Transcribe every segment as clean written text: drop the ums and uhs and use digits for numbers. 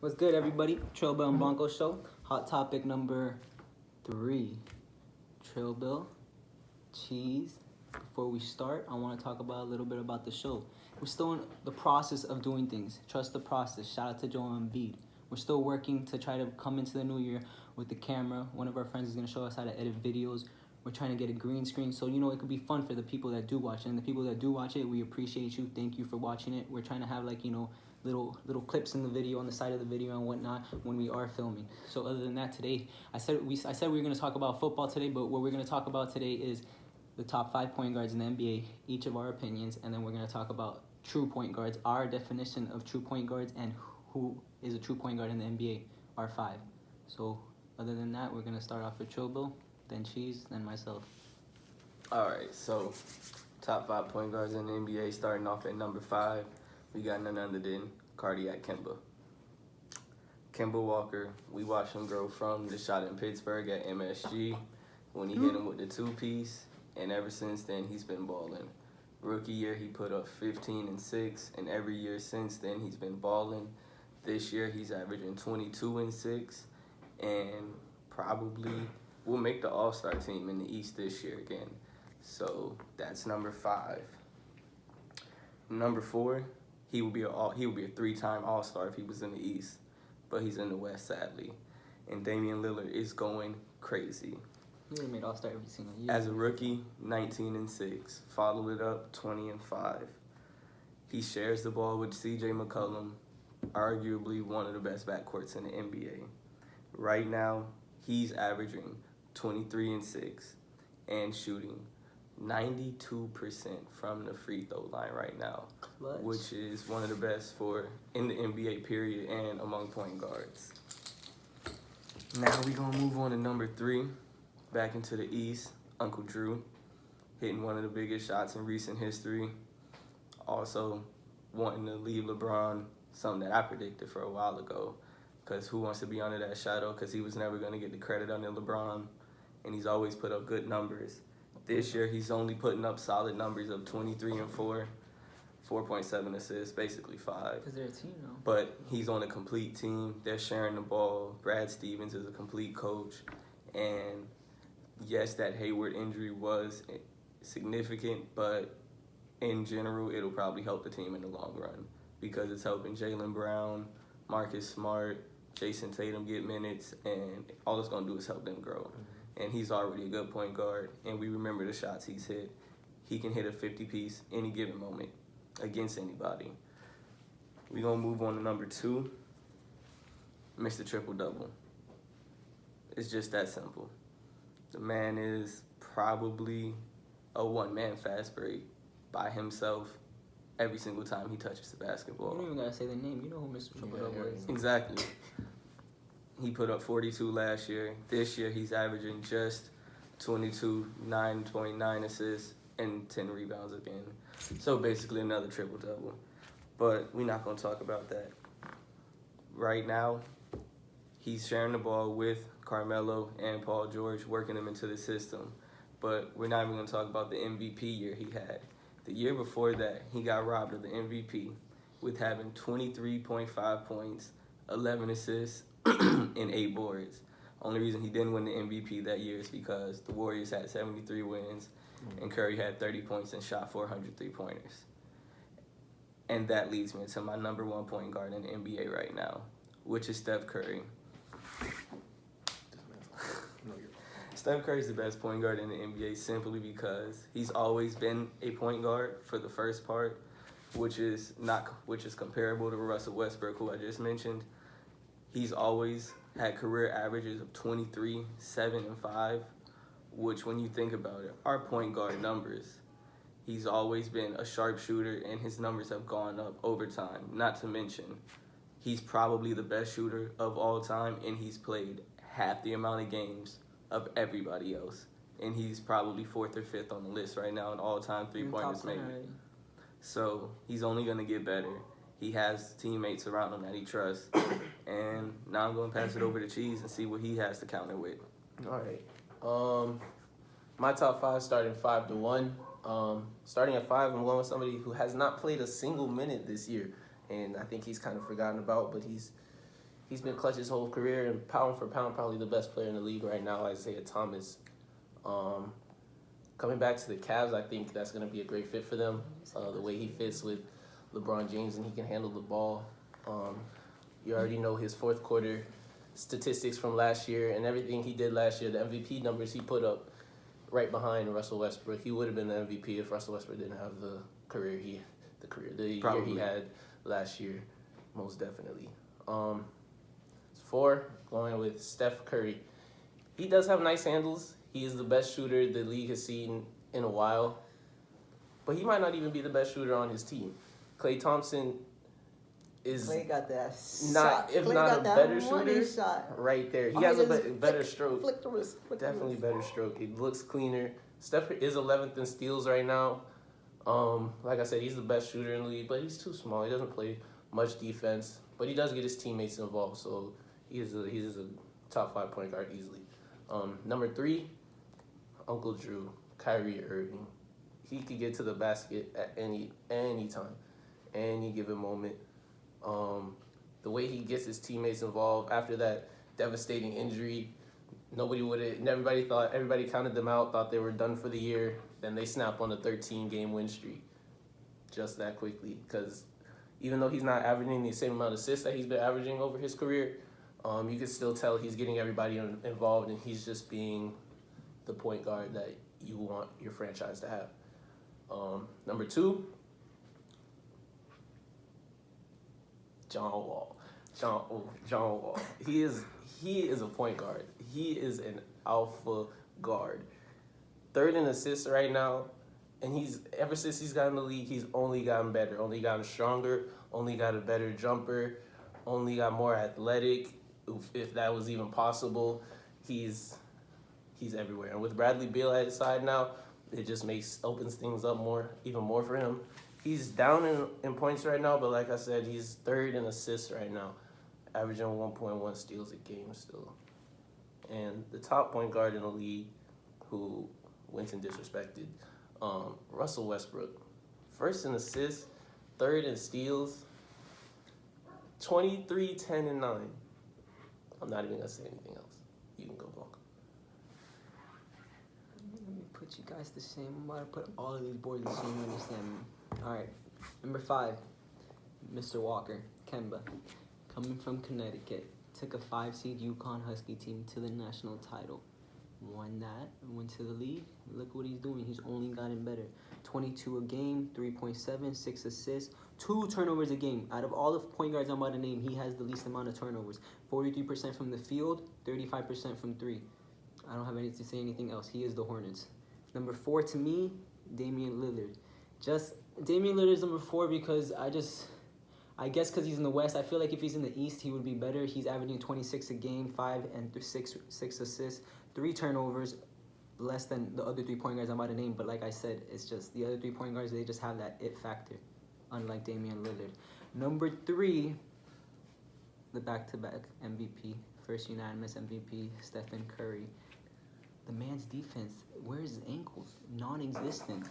What's good, everybody? Trail Bill and Blanco Show. Hot topic number 3. Trail Bill, cheese. Before we start, I want to talk about a little bit about the show. We're still in the process of doing things. Trust the process. Shout out to Joel Embiid. We're still working to try to come into the new year with the camera. One of our friends is going to show us how to edit videos. We're trying to get a green screen, so it could be fun for the people that do watch it. And the people that do watch it, we appreciate you. Thank you for watching it. We're trying to have little clips in the video, on the side of the video and whatnot when we are filming. So other than that, today I said we were going to talk about football today, but what we're going to talk about today is the top 5 point guards in the NBA, each of our opinions, and then we're going to talk about true point guards, our definition of true point guards, and who is a true point guard in the NBA, our 5. So other than that, we're going to start off with Trill Bill, then Cheese, then myself. All right, so top 5 point guards in the NBA, starting off at number 5. We got none other than Cardiac Kemba. Kemba Walker, we watched him grow from the shot in Pittsburgh at MSG when he hit him with the 2-piece, and ever since then he's been balling. Rookie year he put up 15 and 6, and every year since then he's been balling. This year he's averaging 22 and 6, and probably will make the All-Star team in the East this year again. So that's number 5. Number 4. He would be a 3-time All-Star if he was in the East, but he's in the West, sadly. And Damian Lillard is going crazy. He would have made All-Star every single year. As a rookie, 19 and 6. Followed it up, 20 and 5. He shares the ball with C.J. McCollum, arguably one of the best backcourts in the NBA. Right now, he's averaging 23 and 6 and shooting 92% from the free throw line right now, Clutch. Which is one of the best in the NBA period and among point guards. Now we're going to move on to number 3, back into the East. Uncle Drew, hitting one of the biggest shots in recent history. Also wanting to leave LeBron, something that I predicted for a while ago, because who wants to be under that shadow, because he was never going to get the credit under LeBron, and he's always put up good numbers. This year, he's only putting up solid numbers of 23 and 4, 4.7 assists, basically 5. Because they're a team now. But he's on a complete team. They're sharing the ball. Brad Stevens is a complete coach. And yes, that Hayward injury was significant, but in general, it'll probably help the team in the long run because it's helping Jaylen Brown, Marcus Smart, Jason Tatum get minutes, and all it's going to do is help them grow. And he's already a good point guard, and we remember the shots he's hit. He can hit a 50-piece any given moment against anybody. We're going to move on to number 2, Mr. Triple-Double. It's just that simple. The man is probably a one-man fast break by himself every single time he touches the basketball. You don't even got to say the name. You know who Mr. Triple-Double is. Exactly. He put up 42 last year. This year, he's averaging just 22, 9.9 assists, and 10 rebounds again. So basically another triple-double. But we're not going to talk about that. Right now, he's sharing the ball with Carmelo and Paul George, working them into the system. But we're not even going to talk about the MVP year he had. The year before that, he got robbed of the MVP with having 23.5 points, 11 assists, and 8 boards. Only reason he didn't win the MVP that year is because the Warriors had 73 wins and Curry had 30 points and shot 400 three-pointers. And that leads me to my number 1 point guard in the NBA right now, which is Steph Curry. Steph Curry's the best point guard in the NBA simply because he's always been a point guard for the first part, which is comparable to Russell Westbrook, who I just mentioned. He's always had career averages of 23, 7, and 5, which when you think about it, are point guard numbers. He's always been a sharpshooter, and his numbers have gone up over time. Not to mention, he's probably the best shooter of all time, and he's played half the amount of games of everybody else. And he's probably 4th or 5th on the list right now in all-time three-pointers made. So he's only going to get better. He has teammates around him that he trusts. And now I'm going to pass it over to Cheese and see what he has to counter with. All right. My top 5 starting 5 to 1. Starting at 5, I'm going with somebody who has not played a single minute this year. And I think he's kind of forgotten about, but He's been clutch his whole career, and pound for pound, probably the best player in the league right now, Isaiah Thomas. Coming back to the Cavs, I think that's going to be a great fit for them. The way he fits with LeBron James, and he can handle the ball. You already know his fourth quarter statistics from last year and everything he did last year. The MVP numbers he put up right behind Russell Westbrook. He would have been the MVP if Russell Westbrook didn't have the year he had last year, most definitely. 4, going with Steph Curry. He does have nice handles. He is the best shooter the league has seen in a while, but he might not even be the best shooter on his team. Klay Thompson is Klay got that not, shot. if Klay not got a that better money shooter, shot. right there. He Oh, has a just better stroke. Flick the wrist. Definitely better stroke. He looks cleaner. Steph is 11th in steals right now. Like I said, he's the best shooter in the league, but he's too small. He doesn't play much defense, but he does get his teammates involved, so he's a top 5 point guard easily. Number 3, Uncle Drew, Kyrie Irving. He could get to the basket at any time, any given moment. The way he gets his teammates involved after that devastating injury, everybody counted them out, thought they were done for the year. Then they snap on a 13-game win streak just that quickly. Because even though he's not averaging the same amount of assists that he's been averaging over his career, you can still tell he's getting everybody involved, and he's just being the point guard that you want your franchise to have. Number 2, John Wall. John Wall. He is a point guard. He is an alpha guard. 3rd in assists right now, and ever since he's gotten in the league, he's only gotten better, only gotten stronger, only got a better jumper, only got more athletic, if that was even possible. He's everywhere. And with Bradley Beal at his side now, it just opens things up even more for him. He's down in points right now, but like I said, he's 3rd in assists right now, averaging 1.1 steals a game still. And the top point guard in the league, who went and disrespected, Russell Westbrook. 1st in assists, 3rd in steals, 23, 10, and 9. I'm not even going to say anything else. You can go, Blanco. Let me put you guys the same. I'm about to put all of these boards the same. You understand me? All right. Number 5, Mr. Walker, Kemba. Coming from Connecticut. Took a 5-seed UConn Husky team to the national title. Won that. Went to the league. Look what he's doing. He's only gotten better. 22 a game, 3.7, 6 assists, 2 turnovers a game. Out of all the point guards I'm about to name, he has the least amount of turnovers. 43% from the field, 35% from 3. I don't have anything to say anything else. He is the Hornets. Number 4 to me, Damian Lillard. Damian Lillard is number 4 because I guess because he's in the West. I feel like if he's in the East, he would be better. He's averaging 26 a game, 5 and 6 assists, 3 turnovers, less than the other 3 point guards I'm about to name. But like I said, it's just the other 3 point guards, they just have that it factor, unlike Damian Lillard. Number 3, the back-to-back MVP, first unanimous MVP, Stephen Curry. The man's defense, where's his ankles? Non-existent.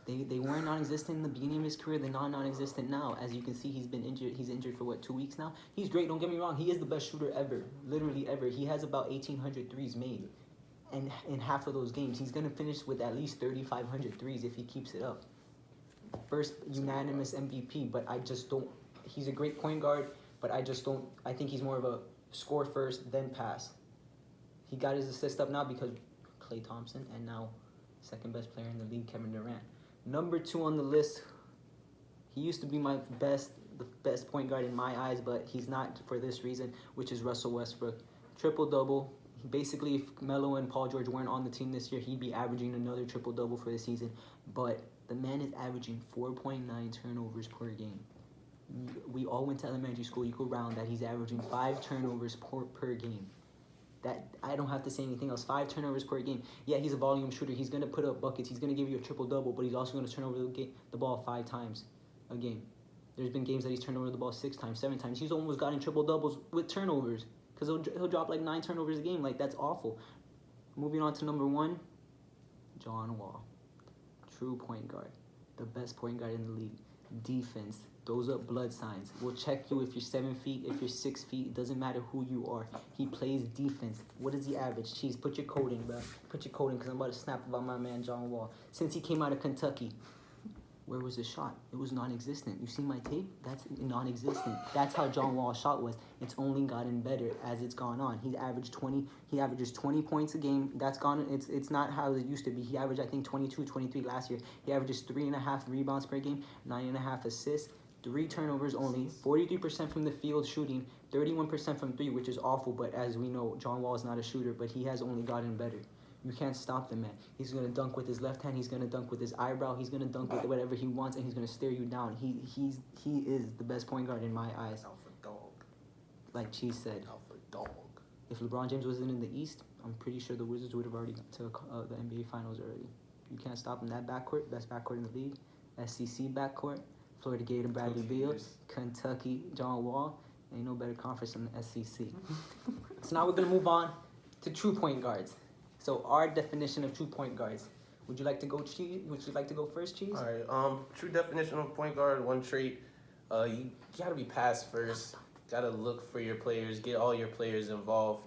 They weren't non-existent in the beginning of his career. They're not non-existent now. As you can see, he's been injured. He's injured for, 2 weeks now? He's great, don't get me wrong. He is the best shooter ever, literally ever. He has about 1,800 threes made. And in half of those games, he's going to finish with at least 3,500 threes if he keeps it up. First unanimous MVP, but I just don't. He's a great point guard, but I just don't. I think he's more of a score first, then pass. He got his assist up now because Klay Thompson, and now second best player in the league, Kevin Durant. Number 2 on the list, he used to be the best point guard in my eyes, but he's not for this reason, which is Russell Westbrook. Triple-double. Basically, if Melo and Paul George weren't on the team this year, he'd be averaging another triple-double for the season. But the man is averaging 4.9 turnovers per game. We all went to elementary school. You go round that. He's averaging 5 turnovers per game. That I don't have to say anything else. 5 turnovers per game. Yeah, he's a volume shooter. He's going to put up buckets. He's going to give you a triple-double, but he's also going to turn over the ball 5 times a game. There's been games that he's turned over the ball 6 times, 7 times. He's almost gotten triple-doubles with turnovers because he'll drop like 9 turnovers a game. Like, that's awful. Moving on to number 1, John Wall. True point guard. The best point guard in the league. Defense. Those are blood signs. We'll check you if you're 7 feet, if you're 6 feet. It doesn't matter who you are. He plays defense. What is the average? Cheese, put your code in, bro. Put your code in, because I'm about to snap about my man John Wall. Since he came out of Kentucky, where was his shot? It was non-existent. You see my tape? That's non-existent. That's how John Wall's shot was. It's only gotten better as it's gone on. He averages 20 points a game. That's gone. It's not how it used to be. He averaged, I think, 22, 23 last year. He averages 3.5 rebounds per game, 9.5 assists, 3 turnovers only, 43% from the field shooting, 31% from 3, which is awful. But as we know, John Wall is not a shooter, but he has only gotten better. You can't stop the man. He's going to dunk with his left hand. He's going to dunk with his eyebrow. He's going to dunk with whatever he wants, and he's going to stare you down. He is the best point guard in my eyes. Alpha dog. Like Cheese said. Alpha dog. If LeBron James wasn't in the East, I'm pretty sure the Wizards would have already got to the NBA Finals already. You can't stop him. That backcourt, best backcourt in the league. SEC backcourt. Florida Gator, Bradley Beal. Kentucky, John Wall. Ain't no better conference than the SEC. So now we're going to move on to true point guards. So our definition of 2 point guards. Would you like to go, Cheese? Would you like to go first, Cheese? All right. True definition of point guard, one trait. You gotta be pass first. Gotta look for your players. Get all your players involved.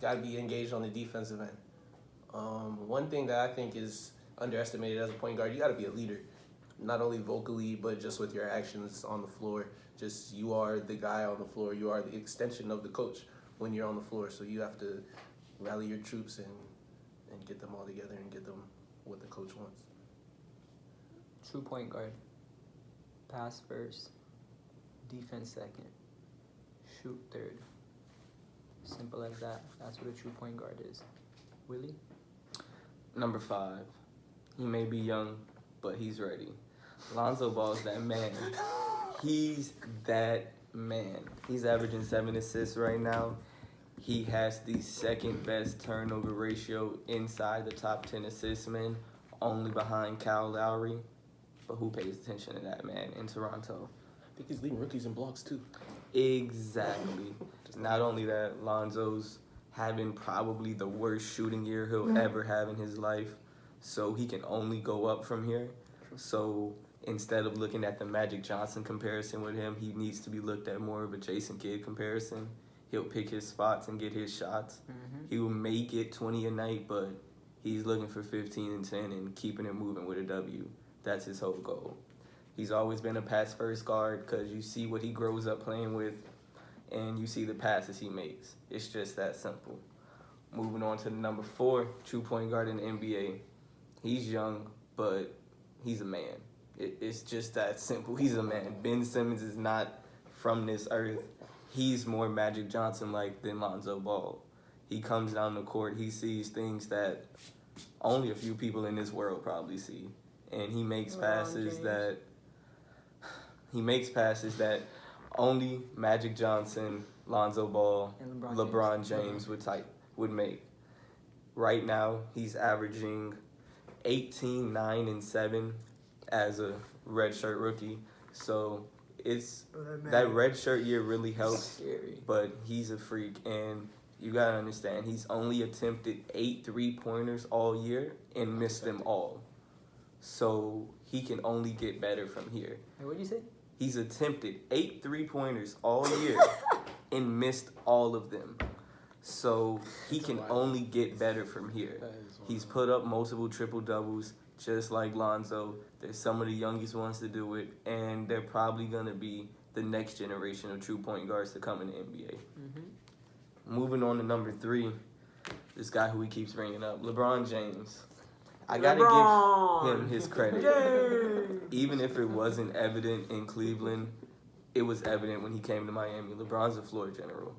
Gotta be engaged on the defensive end. One thing that I think is underestimated as a point guard, you gotta be a leader. Not only vocally, but just with your actions on the floor. Just you are the guy on the floor. You are the extension of the coach when you're on the floor. So you have to rally your troops and get them all together and get them what the coach wants. True point guard. Pass first. Defense second. Shoot third. Simple as that. That's what a true point guard is. Willie? Number 5. He may be young, but he's ready. Lonzo Ball's that man. He's that man. He's averaging 7 assists right now. He has the second best turnover ratio inside the top 10 assist men, only behind Kyle Lowry. But who pays attention to that man in Toronto? I think he's leading rookies in blocks too. Exactly. Not only that, Lonzo's having probably the worst shooting year he'll ever have in his life. So he can only go up from here. So instead of looking at the Magic Johnson comparison with him, he needs to be looked at more of a Jason Kidd comparison. He'll pick his spots and get his shots. Mm-hmm. He will make it 20 a night, but he's looking for 15 and 10 and keeping it moving with a W. That's his whole goal. He's always been a pass-first guard because you see what he grows up playing with and you see the passes he makes. It's just that simple. Moving on to the number 4, true point guard in the NBA. He's young, but he's a man. It's just that simple. He's a man. Ben Simmons is not from this earth. He's more Magic Johnson-like than Lonzo Ball. He comes down the court, he sees things that only a few people in this world probably see. And he makes passes that only Magic Johnson, Lonzo Ball, And LeBron James would make. Right now, he's averaging 18, 9, and 7 as a redshirt rookie. So it's that redshirt year really helps, but he's a freak, and you gotta understand he's only attempted 8 3-pointers all year and missed them all. So he can only get better from here. Hey, what did you say? He's attempted 8 3-pointers all year and missed all of them. So he can only get better from here. He's put up multiple triple-doubles, just like Lonzo. They're some of the youngest ones to do it, and they're probably going to be the next generation of true point guards to come in the NBA. Mm-hmm. Moving on to number 3, this guy who he keeps bringing up, LeBron James. I got to give him his credit. Even if it wasn't evident in Cleveland, it was evident when he came to Miami. LeBron's a floor general.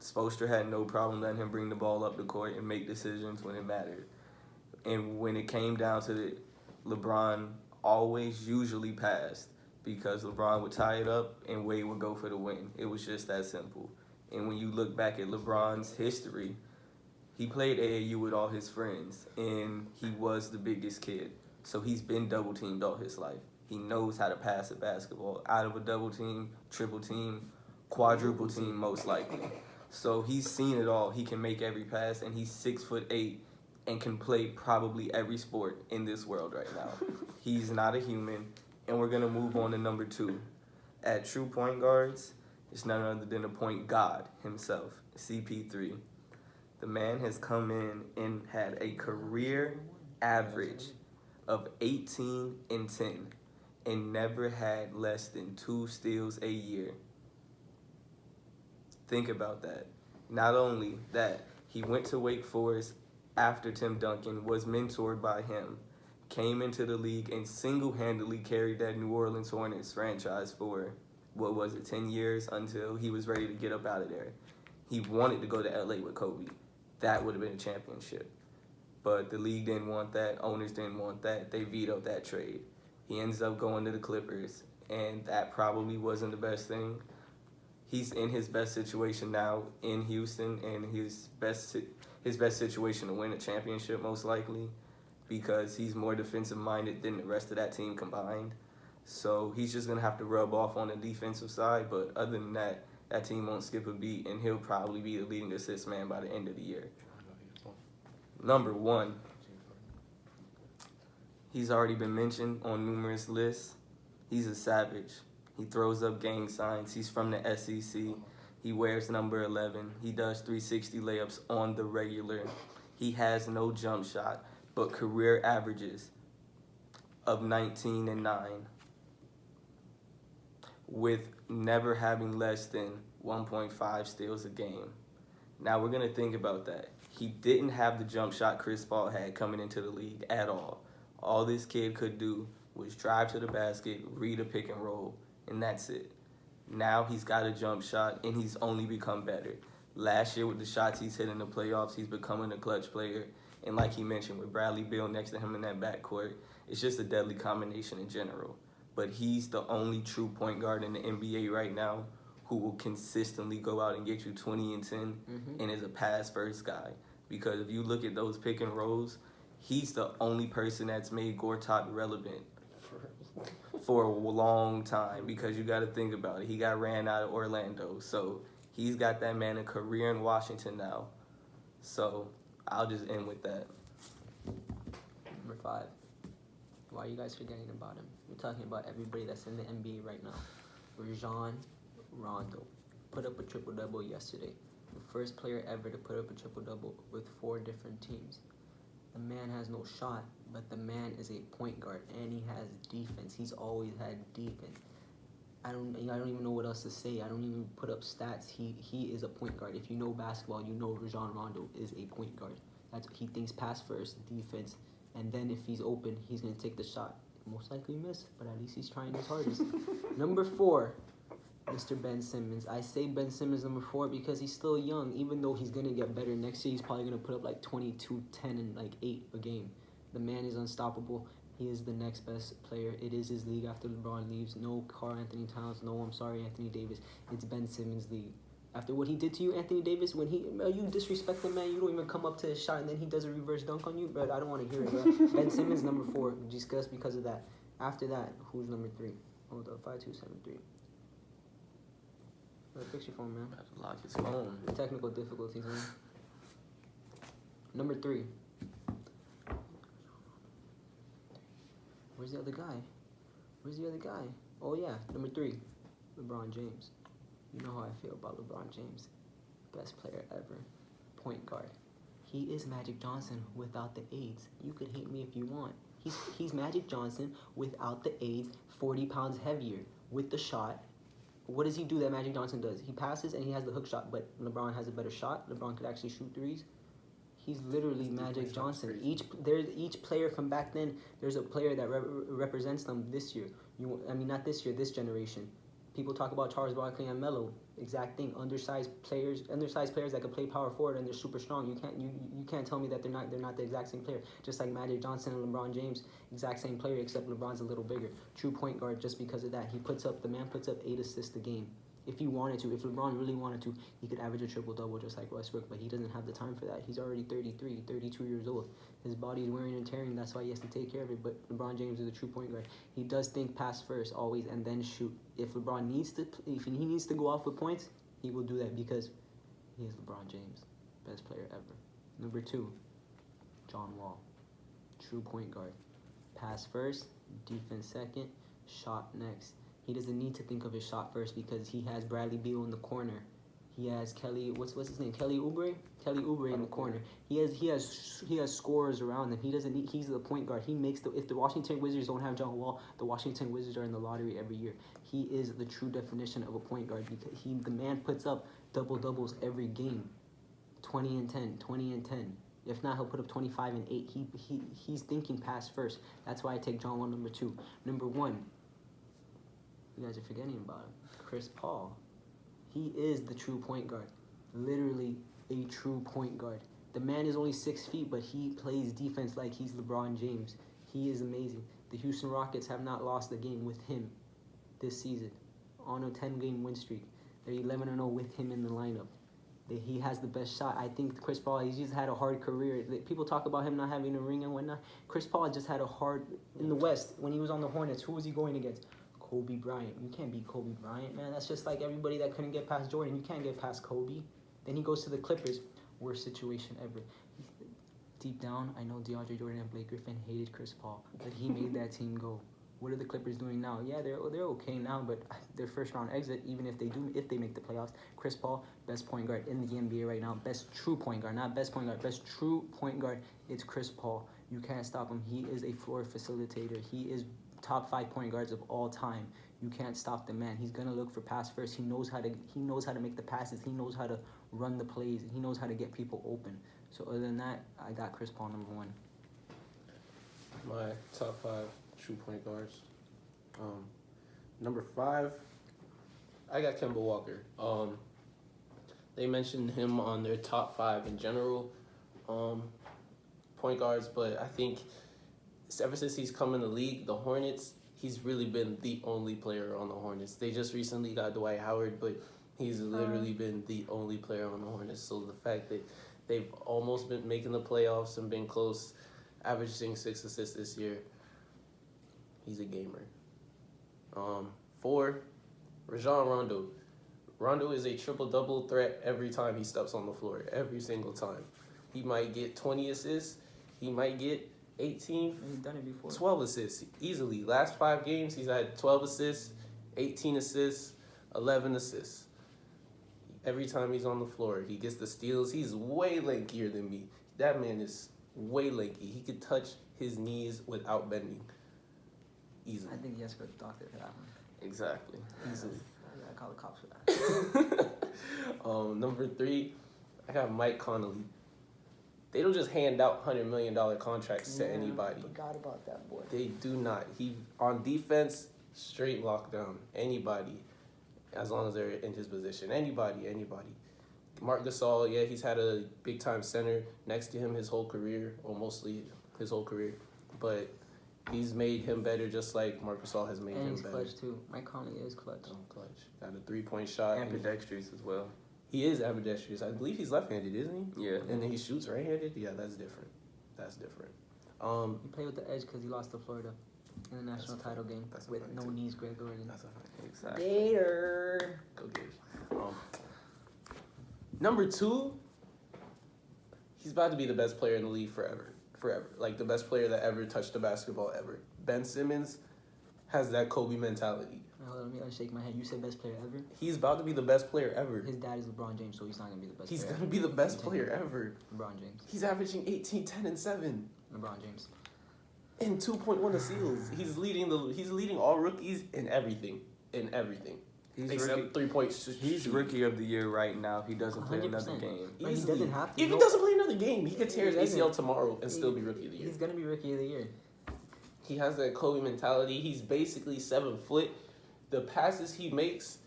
Spoelstra had no problem letting him bring the ball up the court and make decisions when it mattered. And when it came down to it, LeBron always usually passed because LeBron would tie it up and Wade would go for the win. It was just that simple. And when you look back at LeBron's history, he played AAU with all his friends, and he was the biggest kid. So he's been double-teamed all his life. He knows how to pass a basketball out of a double team, triple team, quadruple team, most likely. So he's seen it all. He can make every pass, and he's 6'8" and can play probably every sport in this world right now. He's not a human. And we're going to move on to number 2. At true point guards, it's none other than the point god himself, CP3. The man has come in and had a career average of 18 and 10 and never had less than 2 steals a year. Think about that. Not only that, he went to Wake Forest after Tim Duncan, was mentored by him, came into the league and single-handedly carried that New Orleans Hornets franchise for, 10 years until he was ready to get up out of there. He wanted to go to LA with Kobe. That would have been a championship. But the league didn't want that. Owners didn't want that. They vetoed that trade. He ends up going to the Clippers, and that probably wasn't the best thing. He's in his best situation now in Houston, and his best situation to win a championship most likely, because he's more defensive-minded than the rest of that team combined. So he's just going to have to rub off on the defensive side, but other than that, that team won't skip a beat, and he'll probably be the leading assist man by the end of the year. Number 1, he's already been mentioned on numerous lists. He's a savage. He throws up gang signs. He's from the SEC. He wears number 11. He does 360 layups on the regular. He has no jump shot, but career averages of 19 and 9, with never having less than 1.5 steals a game. Now we're going to think about that. He didn't have the jump shot Chris Paul had coming into the league at all. All this kid could do was drive to the basket, read a pick and roll, and that's it. Now he's got a jump shot, and he's only become better. Last year with the shots he's hit in the playoffs, he's becoming a clutch player. And like he mentioned, with Bradley Beal next to him in that backcourt, it's just a deadly combination in general. But he's the only true point guard in the NBA right now who will consistently go out and get you 20 and 10 and is a pass-first guy. Because if you look at those pick and rolls, he's the only person that's made Gortat relevant for a long time, because you got to think about it. He got ran out of Orlando. So he's got that man a career in Washington now. So I'll just end with that. Number 5. Why are you guys forgetting about him? We're talking about everybody that's in the NBA right now. Rajon Rondo put up a triple-double yesterday. The first player ever to put up a triple-double with 4 different teams. The man has no shot, but the man is a point guard, and he has defense. He's always had defense. I don't even know what else to say. I don't even put up stats. He is a point guard. If you know basketball, you know Rajon Rondo is a point guard. He thinks pass first, defense, and then if he's open, he's going to take the shot. Most likely miss, but at least he's trying his hardest. Number 4, Mr. Ben Simmons. I say Ben Simmons number 4 because he's still young. Even though he's going to get better next year, he's probably going to put up like 22, 10, and like 8 a game. The man is unstoppable. He is the next best player. It is his league after LeBron leaves. No Karl Anthony Towns. No, I'm sorry, Anthony Davis. It's Ben Simmons' league. After what he did to you, Anthony Davis, when you disrespect the man, you don't even come up to his shot, and then he does a reverse dunk on you. But I don't want to hear it, bro. Ben Simmons number 4, just because of that. After that, who's number 3? Hold up, 5273. Fix your phone, man. I have to lock his phone. Technical difficulties, man. Number 3. Where's the other guy? Oh yeah, number 3, LeBron James. You know how I feel about LeBron James. Best player ever. Point guard. He is Magic Johnson without the AIDS. You could hate me if you want. He's Magic Johnson without the AIDS, 40 pounds heavier. With the shot. What does he do that Magic Johnson does? He passes and he has the hook shot, but LeBron has a better shot. LeBron could actually shoot threes. He's literally Magic Johnson. Each player from back then, there's a player that represents them this year. Not this year, this generation. People talk about Charles Barkley and Melo. Exact thing. Undersized players that can play power forward and they're super strong. You can't tell me that they're not the exact same player. Just like Magic Johnson and LeBron James, exact same player, except LeBron's a little bigger. True point guard just because of that. The man puts up 8 assists a game. If he wanted to, if LeBron really wanted to, he could average a triple-double just like Westbrook, but he doesn't have the time for that. He's already 33, 32 years old. His body is wearing and tearing. That's why he has to take care of it, but LeBron James is a true point guard. He does think pass first always and then shoot. If he needs to go off with points, he will do that because he is LeBron James, best player ever. Number 2, John Wall, true point guard. Pass first, defense second, shot next. He doesn't need to think of his shot first because he has Bradley Beal in the corner. He has Kelly. What's his name? Kelly Oubre. Kelly Oubre in the corner. He has scorers around him. He doesn't need. He's the point guard. He makes the. If the Washington Wizards don't have John Wall, the Washington Wizards are in the lottery every year. He is the true definition of a point guard because the man puts up double doubles every game, 20 and 10, 20 and 10. If not, he'll put up 25 and 8. He's thinking pass first. That's why I take John Wall number 2. Number 1. You guys are forgetting about him. Chris Paul. He is the true point guard. Literally a true point guard. The man is only 6 feet, but he plays defense like he's LeBron James. He is amazing. The Houston Rockets have not lost a game with him this season. On a 10-game win streak. They're 11-0 with him in the lineup. He has the best shot. I think Chris Paul, he's just had a hard career. People talk about him not having a ring and whatnot. Chris Paul just had a hard... In the West, when he was on the Hornets, who was he going against? Kobe Bryant. You can't beat Kobe Bryant, man. That's just like everybody that couldn't get past Jordan. You can't get past Kobe. Then he goes to the Clippers. Worst situation ever. Deep down, I know DeAndre Jordan and Blake Griffin hated Chris Paul, but he made that team go. What are the Clippers doing now? Yeah, they're okay now, but their first round exit, even if they make the playoffs, Chris Paul, best point guard in the NBA right now, best true point guard, not best point guard, best true point guard. It's Chris Paul. You can't stop him. He is a floor facilitator. He is top 5 point guards of all time. You can't stop the man. He's gonna look for pass first. He knows how to make the passes. He knows how to run the plays. He knows how to get people open. So other than that, I got Chris Paul number 1. My top 5 true point guards. Number 5, I got Kemba Walker. They mentioned him on their top 5 in general, point guards, but I think ever since he's come in the league, the Hornets, he's really been the only player on the Hornets. They just recently got Dwight Howard, but he's literally been the only player on the Hornets. So the fact that they've almost been making the playoffs and been close, averaging 6 assists this year, he's a gamer. 4, Rajon Rondo. Rondo is a triple-double threat every time he steps on the floor, every single time. He might get 20 assists. He might get 18, He's done it before. 12 assists easily. Last 5 games, he's had 12 assists, 18 assists, 11 assists. Every time he's on the floor, he gets the steals. He's way lankier than me. That man is way lanky. He could touch his knees without bending. Easily. I think he has to go to the doctor for that one. Exactly. Easily. I gotta call the cops for that. Number 3, I got Mike Conley. They don't just hand out $100 million contracts to anybody. Forgot about that boy. They do not. He on defense, straight lockdown. Anybody, as long as they're in his position. Anybody. Marc Gasol, yeah, he's had a big time center next to him his whole career, or mostly his whole career, but he's made him better just like Marc Gasol has made And him he's better. clutch too. Mike Conley is clutch. Clutch. Got a 3-point shot. Ambidextrous as well. He is ambidextrous. I believe he's left-handed, isn't he? Yeah. And then he shoots right-handed? Yeah, that's different. He played with the edge because he lost to Florida in the national title game with no knees, Greg Gordon. That's a fact. Exactly. Gator. Go Gators. Number 2, he's about to be the best player in the league forever. Like the best player that ever touched the basketball ever. Ben Simmons has that Kobe mentality. Hold on, let me unshake my head. You said best player ever? He's about to be the best player ever. His dad is LeBron James, so he's not going to be the best He's player. going to be the best player ever. LeBron James. He's averaging 18, 10, and 7. LeBron James. And 2.1 steals. He's leading all rookies in everything. He's Except 3-point He's rookie of the year right now. He doesn't play 100%. another game. But he doesn't have to. If he doesn't play another game, he could tear his He ACL doesn't. tomorrow and still be rookie of the year. He's going to be rookie of the year. He has that Kobe mentality. He's basically 7 foot. The passes he makes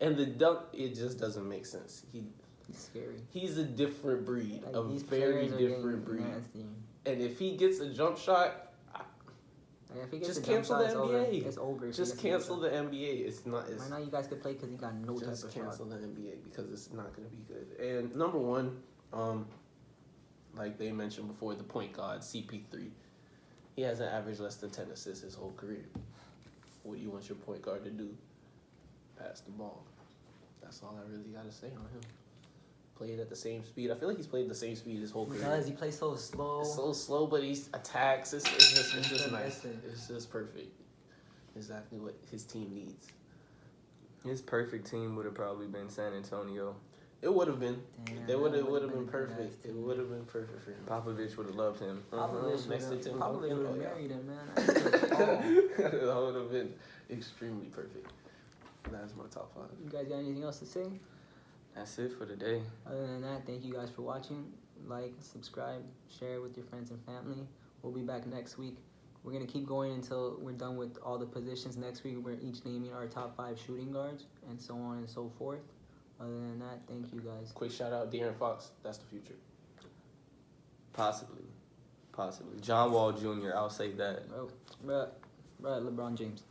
and the dunk, it just doesn't make sense. He's scary. He's a different breed, Like, a these very players are different breed. getting nasty. And if he gets a jump shot, Like, if he gets just a jump cancel shot, the it's NBA. Over. It's over. if he just gets a jump cancel shot. the NBA. It's not. It's, Right now, you guys could play because he got no type just of cancel shot. the NBA because it's not going to be good. And number 1, like they mentioned before, the point guard CP3. He hasn't averaged less than 10 assists his whole career. What do you want your point guard to do? Pass the ball. That's all I really got to say on him. Played at the same speed. I feel like he's played the same speed his whole career. Because he plays so slow. It's so slow, but he attacks. It's just nice. Listen. It's just perfect. exactly what his team needs. His perfect team would have probably been San Antonio. It would have been. Damn, It would that have been a good-ass perfect. It team. would have been perfect for him. Popovich would have loved him. Popovich Next to Tim would Duncan. have Oh, yeah. married him, man. That would have been extremely perfect. That's my top 5. You guys got anything else to say? That's it for today. Other than that, thank you guys for watching. Like, subscribe, share it with your friends and family. We'll be back next week. We're going to keep going until we're done with all the positions. Next week, we're each naming our top 5 shooting guards and so on and so forth. Other than that, thank you guys. Quick shout out, De'Aaron Fox. That's the future. Possibly. John Wall Jr., I'll say that. Bro, LeBron James.